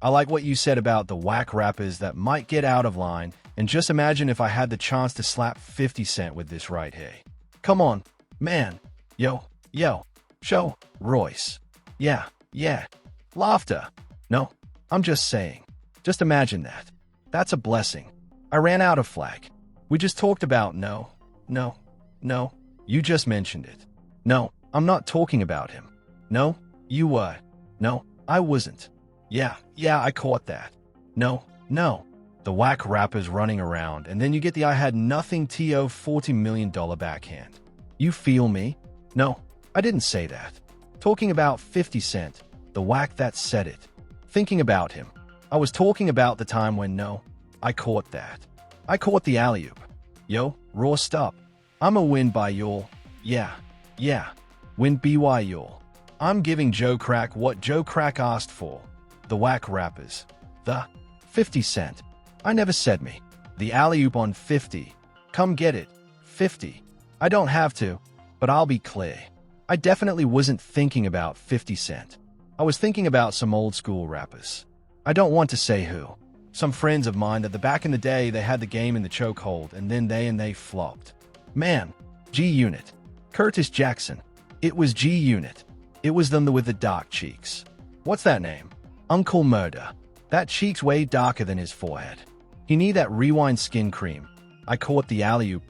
I like what you said about the whack rappers that might get out of line, and just imagine if I had the chance to slap 50 Cent with this right here. Come on, man. Yo, show, Royce. Yeah. Laughter. No, I'm just saying. Just imagine that. That's a blessing. I ran out of flag. We just talked about no. You just mentioned it. No, I'm not talking about him. No, you were. No, I wasn't. Yeah, I caught that. No. The whack rappers running around, and then you get the I had nothing to $40 million backhand. You feel me? No, I didn't say that. Talking about 50 Cent, the whack that said it. Thinking about him. I was talking about the time when no, I caught that. I caught the alley-oop. Yo, raw stop. I'm a win by y'all. Yeah. Win by y'all. I'm giving Joe Crack what Joe Crack asked for. The whack rappers. The 50 Cent. I never said me. The alley-oop on 50. Come get it. 50. I don't have to, but I'll be clear. I definitely wasn't thinking about 50 Cent. I was thinking about some old school rappers. I don't want to say who. Some friends of mine that back in the day they had the game in the chokehold and then they flopped. Man, G-Unit. Curtis Jackson. It was G-Unit. It was them with the dark cheeks. What's that name? Uncle Murder. That cheek's way darker than his forehead. He need that rewind skin cream. I caught the alley-oop,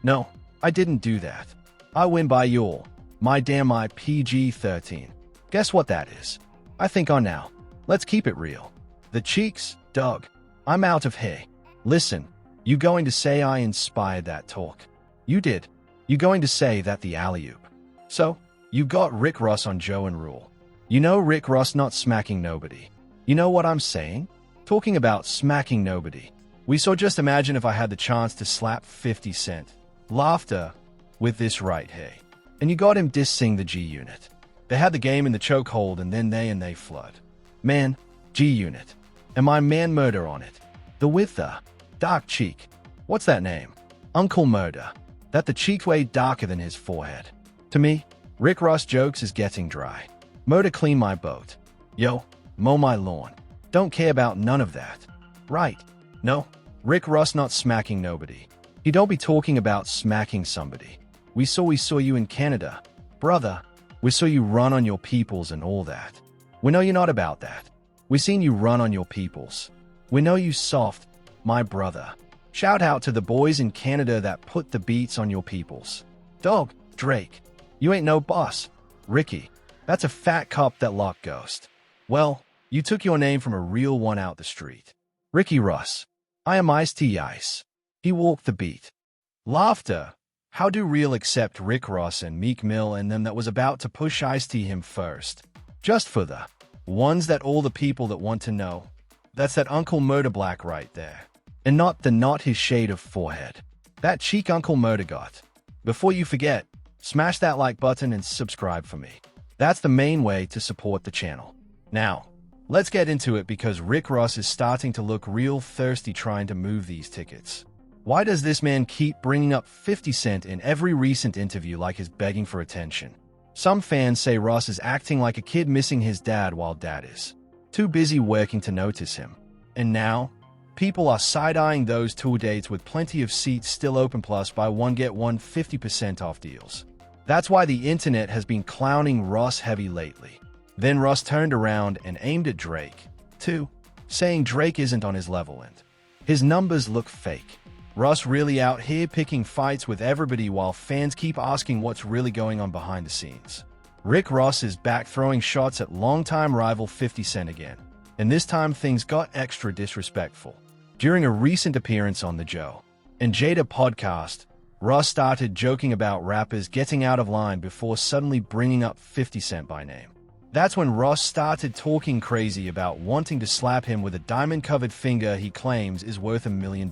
No, I didn't do that. I win by y'all. My PG-13. Guess what that is? I think on now. Let's keep it real. The cheeks, dog. I'm out of here. Listen, you going to say I inspired that talk? You did. You going to say that the alley-oop? So, you got Rick Ross on Joe and Rule. You know Rick Ross not smacking nobody. You know what I'm saying? Talking about smacking nobody. We saw just imagine if I had the chance to slap 50 Cent. Laughter with this right here. And you got him dissing the G-Unit. They had the game in the chokehold and then they flood. Man, G-Unit. And my man Murder on it. The with the dark cheek. What's that name? Uncle Murder. That the cheek way darker than his forehead. To me, Rick Ross jokes is getting dry. Murder clean my boat. Yo, mow my lawn. Don't care about none of that. Right. No, Rick Ross not smacking nobody. He don't be talking about smacking somebody. We saw you in Canada. Brother, we saw you run on your peoples and all that. We know you're not about that. We seen you run on your peoples. We know you soft, my brother. Shout out to the boys in Canada that put the beats on your peoples. Dog, Drake. You ain't no boss. Ricky. That's a fat cop that locked Ghost. Well, you took your name from a real one out the street. Ricky Ross. I am Ice-T Ice. He walked the beat. Laughter. How do real accept Rick Ross and Meek Mill and them that was about to push Ice-T him first? Just for the ones that all the people that want to know. That's that Uncle Murder black right there. And not his shade of forehead. That cheek Uncle Murder got. Before you forget, smash that like button and subscribe for me. That's the main way to support the channel. Now, let's get into it because Rick Ross is starting to look real thirsty trying to move these tickets. Why does this man keep bringing up 50 Cent in every recent interview like he's begging for attention? Some fans say Ross is acting like a kid missing his dad while dad is too busy working to notice him. And now, people are side-eyeing those tour dates with plenty of seats still open plus buy one get one 50% off deals. That's why the internet has been clowning Ross heavy lately. Then Ross turned around and aimed at Drake, too, saying Drake isn't on his level and his numbers look fake. Ross really out here picking fights with everybody while fans keep asking what's really going on behind the scenes. Rick Ross is back throwing shots at longtime rival 50 Cent again, and this time things got extra disrespectful. During a recent appearance on the Joe and Jada podcast, Ross started joking about rappers getting out of line before suddenly bringing up 50 Cent by name. That's when Ross started talking crazy about wanting to slap him with a diamond-covered finger he claims is worth $1 million.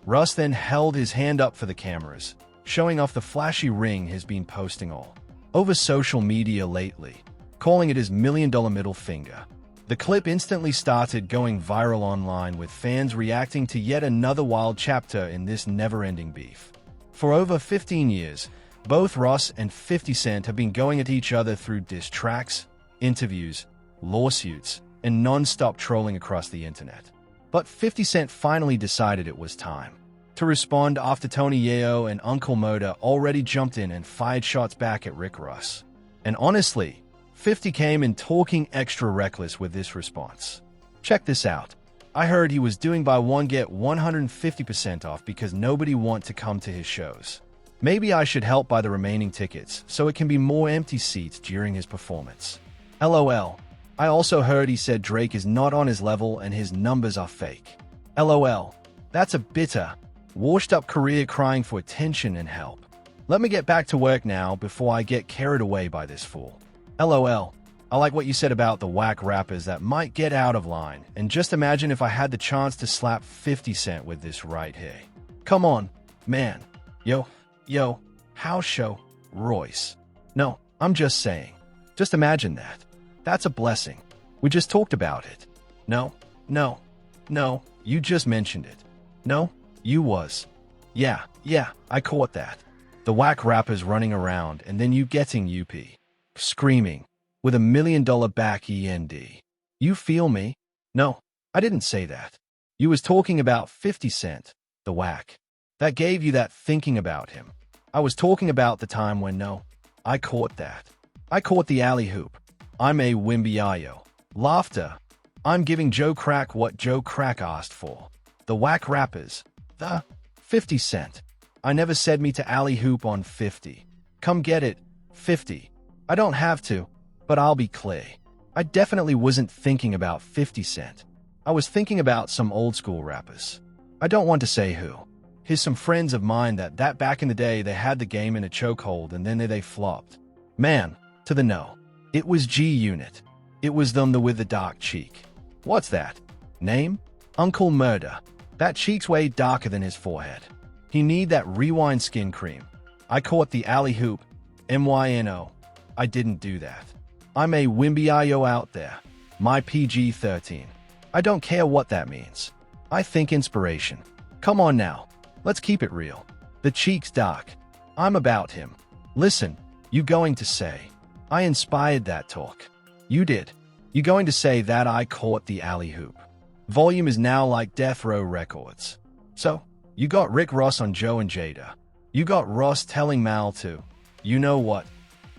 Ross then held his hand up for the cameras, showing off the flashy ring he's been posting all over social media lately, calling it his $1 million middle finger. The clip instantly started going viral online with fans reacting to yet another wild chapter in this never-ending beef. For over 15 years, both Ross and 50 Cent have been going at each other through diss tracks, interviews, lawsuits, and non-stop trolling across the internet. But 50 Cent finally decided it was time to respond after Tony Yayo and Uncle Murda already jumped in and fired shots back at Rick Ross. And honestly, 50 came in talking extra reckless with this response. Check this out. I heard he was doing buy one get 150% off because nobody want to come to his shows. Maybe I should help buy the remaining tickets so it can be more empty seats during his performance. LOL. I also heard he said Drake is not on his level and his numbers are fake. LOL. That's a bitter, washed-up career crying for attention and help. Let me get back to work now before I get carried away by this fool. LOL. I like what you said about the whack rappers that might get out of line, and just imagine if I had the chance to slap 50 Cent with this right here. Come on, man. Yo, house show, Royce. No, I'm just saying. Just imagine that. That's a blessing. We just talked about it. No, you just mentioned it. No, you was. Yeah, I caught that. The whack rappers running around and then you getting UP. Screaming. With $1 million back END. You feel me? No, I didn't say that. You was talking about 50 Cent, the whack. That gave you that thinking about him. I was talking about the time when I caught that. I caught the alley hoop. I'm a Wimbiayo. Laughter. I'm giving Joe Crack what Joe Crack asked for. The whack rappers. The 50 Cent. I never said me to alley hoop on 50. Come get it, 50. I don't have to, but I'll be clear. I definitely wasn't thinking about 50 Cent. I was thinking about some old school rappers. I don't want to say who. Here's some friends of mine that back in the day they had the game in a chokehold and then they flopped. Man, to the no. It was G-Unit. It was them with the dark cheek. What's that? Name? Uncle Murda. That cheek's way darker than his forehead. He need that rewind skin cream. I caught the alley hoop. MYNO. I didn't do that. I'm a Wimbiayo out there. My PG-13. I don't care what that means. I think inspiration. Come on now. Let's keep it real. The cheek's dark. I'm about him. Listen, you going to say, I inspired that talk. You did. You going to say that I caught the alley hoop. Volume is now like Death Row Records. So, you got Rick Ross on Joe and Jada. You got Ross telling Mal to, you know what,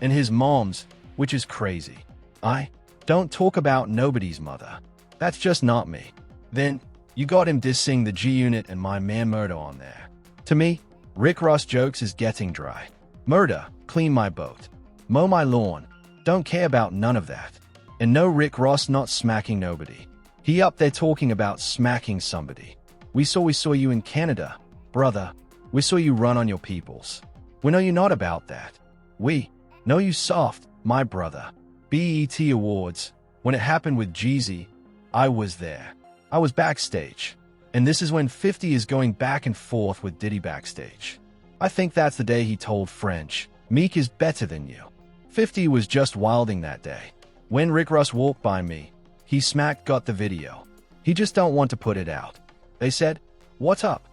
and his moms, which is crazy. I don't talk about nobody's mother. That's just not me. Then, you got him dissing the G-Unit and my man Murda on there. To me, Rick Ross jokes is getting dry. Murda, clean my boat. Mow my lawn. Don't care about none of that. And no Rick Ross not smacking nobody. He up there talking about smacking somebody. We saw you in Canada, brother. We saw you run on your peoples. We know you not about that. We know you soft, my brother. BET Awards. When it happened with Jeezy, I was there. I was backstage. And this is when 50 is going back and forth with Diddy backstage. I think that's the day he told French, Meek is better than you. 50 was just wilding that day. When Rick Ross walked by me, he smacked got the video. He just don't want to put it out. They said, what's up?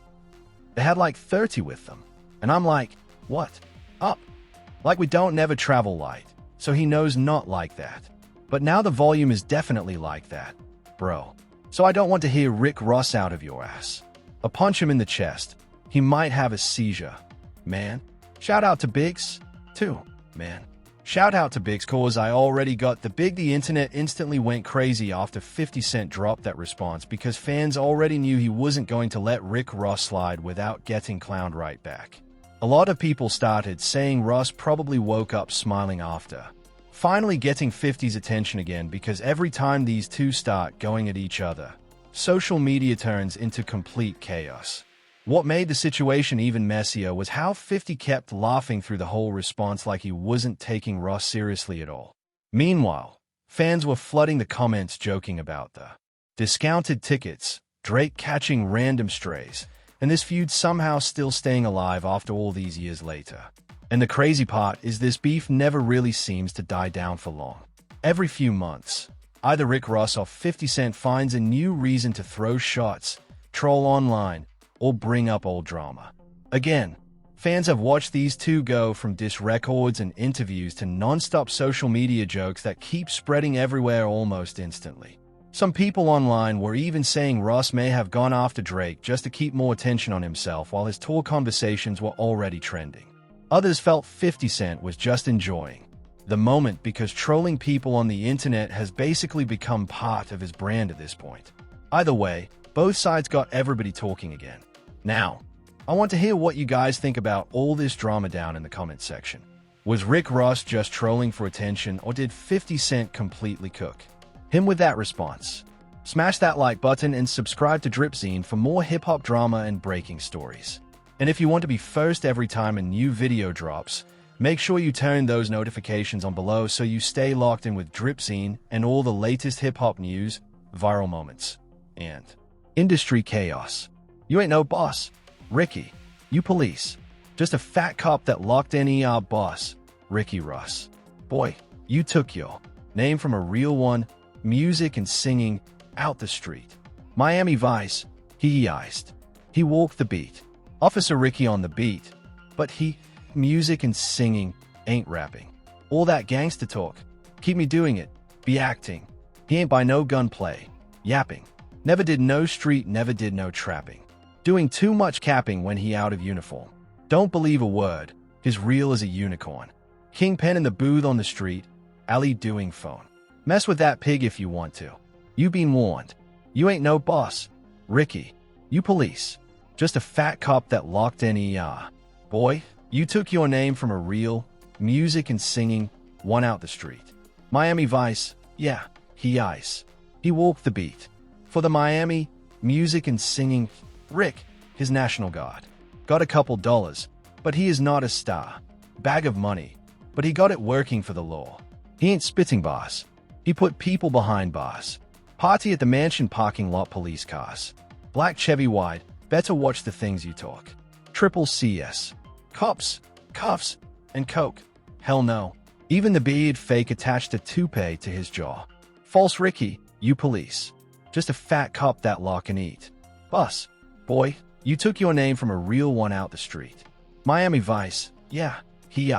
They had like 30 with them. And I'm like, what? Up? Like we don't never travel light. So he knows not like that. But now the volume is definitely like that, bro. So I don't want to hear Rick Ross out of your ass. I'll punch him in the chest. He might have a seizure. Man. Shout out to Biggs, too, man. Shout out to Biggs cause I already got the internet instantly went crazy after 50 Cent dropped that response because fans already knew he wasn't going to let Rick Ross slide without getting clowned right back. A lot of people started saying Ross probably woke up smiling after. Finally getting 50's attention again because every time these two start going at each other, social media turns into complete chaos. What made the situation even messier was how 50 kept laughing through the whole response like he wasn't taking Ross seriously at all. Meanwhile, fans were flooding the comments joking about the discounted tickets, Drake catching random strays, and this feud somehow still staying alive after all these years later. And the crazy part is this beef never really seems to die down for long. Every few months, either Rick Ross or 50 Cent finds a new reason to throw shots, troll online, or bring up old drama. Again, fans have watched these two go from diss records and interviews to non-stop social media jokes that keep spreading everywhere almost instantly. Some people online were even saying Ross may have gone after Drake just to keep more attention on himself while his tour conversations were already trending. Others felt 50 Cent was just enjoying the moment because trolling people on the internet has basically become part of his brand at this point. Either way, both sides got everybody talking again. Now, I want to hear what you guys think about all this drama down in the comments section. Was Rick Ross just trolling for attention, or did 50 Cent completely cook him with that response? Smash that like button and subscribe to DripZine for more hip-hop drama and breaking stories. And if you want to be first every time a new video drops, make sure you turn those notifications on below so you stay locked in with DripZine and all the latest hip-hop news, viral moments, and industry chaos. You ain't no boss, Ricky. You police. Just a fat cop that locked in boss, Ricky Ross. Boy, you took your name from a real one, music and singing, out the street. Miami Vice, he iced. He walked the beat. Officer Ricky on the beat. But he, music and singing, ain't rapping. All that gangster talk. Keep me doing it. Be acting. He ain't by no gunplay. Yapping. Never did no street, never did no trapping. Doing too much capping when he out of uniform. Don't believe a word. His real as a unicorn. Kingpin in the booth on the street. Ali doing phone. Mess with that pig if you want to. You been warned. You ain't no boss, Ricky. You police. Just a fat cop that locked in Boy, you took your name from a real, music and singing, one out the street. Miami Vice, yeah, he ice. He walked the beat. For the Miami, music and singing, Rick, his National Guard. Got a couple dollars, but he is not a star. Bag of money, but he got it working for the law. He ain't spitting bars. He put people behind bars. Party at the mansion parking lot, police cars. Black Chevy wide, better watch the things you talk. Triple CS. Cops, cuffs, and coke. Hell no. Even the beard fake attached a toupee to his jaw. False Ricky, you police. Just a fat cop that lock and eat. Bus. Boy, you took your name from a real one out the street. Miami Vice, yeah, he